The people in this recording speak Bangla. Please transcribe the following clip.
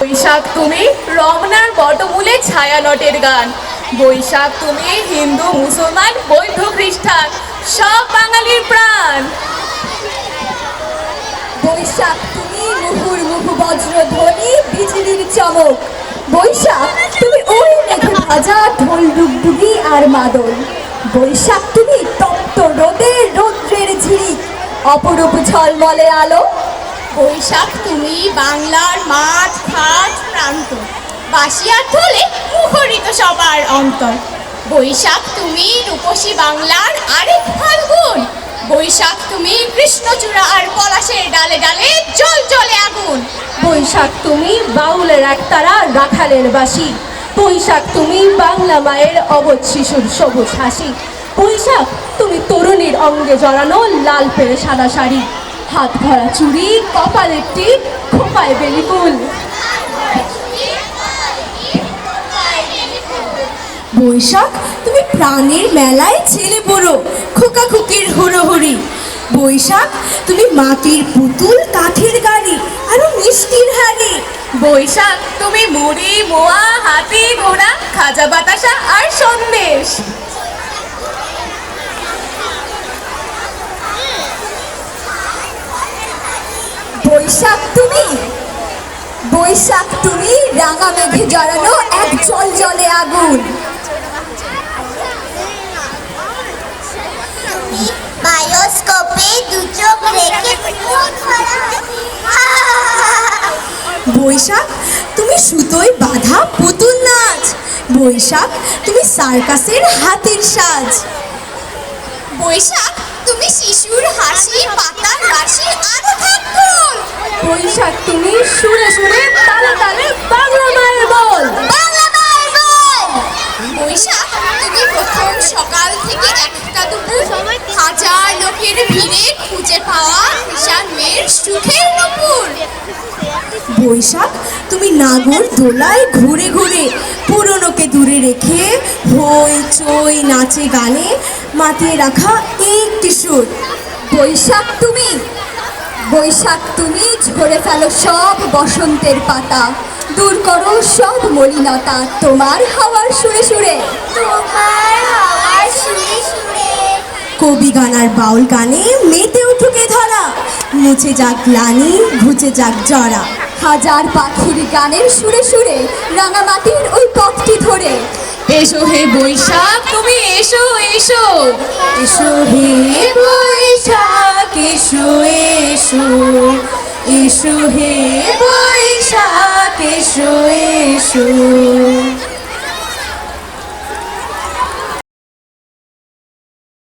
বৈশাখ তুমি রমনার বটমূলে ছায়ানটের গান। বৈশাখ তুমি হিন্দু মুসলমান বৌদ্ধ খ্রিস্টান সব বাঙালির প্রাণ। বৈশাখ তুমি মুহুর্মুহু বজ্রধ্বনি বিজলির চমক। বৈশাখ তুমি ওই মেঘে ভাজা ঢোল ডুগডুগি আর মাদল। বৈশাখ তুমি তপ্ত রোদে রৌদ্রের ঝিরিক অপরূপ ঝলমলে আলো। বৈশাখ তুমি বাংলার মাঠ ঘাট প্রান্ত বাসিয়ার ঢোলে মুখরিত সবার অন্তর। বৈশাখ তুমি রূপসী বাংলার আরেক ফাল্গুন। বৈশাখ তুমি কৃষ্ণচূড়া আর পলাশের ডালে ডালে জল জলে আগুন। বৈশাখ তুমি বাউলের একতারা রাখালের বাসি। বৈশাখ তুমি বাংলা মায়ের অবধ শিশুর সবুজ হাসি। বৈশাখ তুমি তরুণীর অঙ্গে জড়ানো লাল পেরে সাদা শাড়ি। হাত ভরা চুড়ি কপালের টিপ খোপায় বেলি ফুল। বৈশাখ তুমি প্রাণের মেলায় ছেলে বড় খোকা খুকির হুড়োহুড়ি। বৈশাখ তুমি মাটির পুতুল কাঠের গাড়ি আরো মিষ্টির হাড়ি। বৈশাখ তুমি মুড়ি মোয়া হাতি ঘোড়া খাজা বাতাসা আর সন্দেশ। বৈশাখ তুমি রাঙা মেঘে জড়ানো এক জল জলে আগুন। বায়োস্কোপে দু চোখ রেখে বৈশাখ তুমি সুতোয় বাঁধা পুতুল নাচ। বৈশাখ তুমি সার্কাসের হাতির সাজ। বৈশাখ তুমি শিশুর হাসি পাতার রাশি আরো থাকুন। বৈশাখ তুমি সুরে সুরে তালে তালে বাংলা মায়ের বল। বৈশাখ তুমি প্রথম সকাল থেকে একটা দুপুর হাজার লোকের ভিড়ে খুঁজে পাওয়া কিষান মেয়ের সুখের নুপুর। বৈশাখ তুমি নাগর দোলায় ঘুরে ঘুরে পুরনোকে দূরে রেখে হই চই নাচে গানে মাতিয়ে রাখা একটি সুর। বৈশাখ তুমি ঝরে ফেলো সব বসন্তের পাতা। দূর করো সব মলিনতা তোমার হাওয়ার সুরে সুরে। কবি গান আর বাউল গানে মেতে উঠুকে ধরা। মুছে যাক গ্লানি ঘুচে যাক জরা। হাজার পাখির গানের সুরে সুরে রাঙামাটির ওই পথটি ধরে। এসো হে বৈশাখ তুমি এসো এসো। এসো হে বৈশাখ এসো এসো। এসো হে বৈশাখ এসো এসো।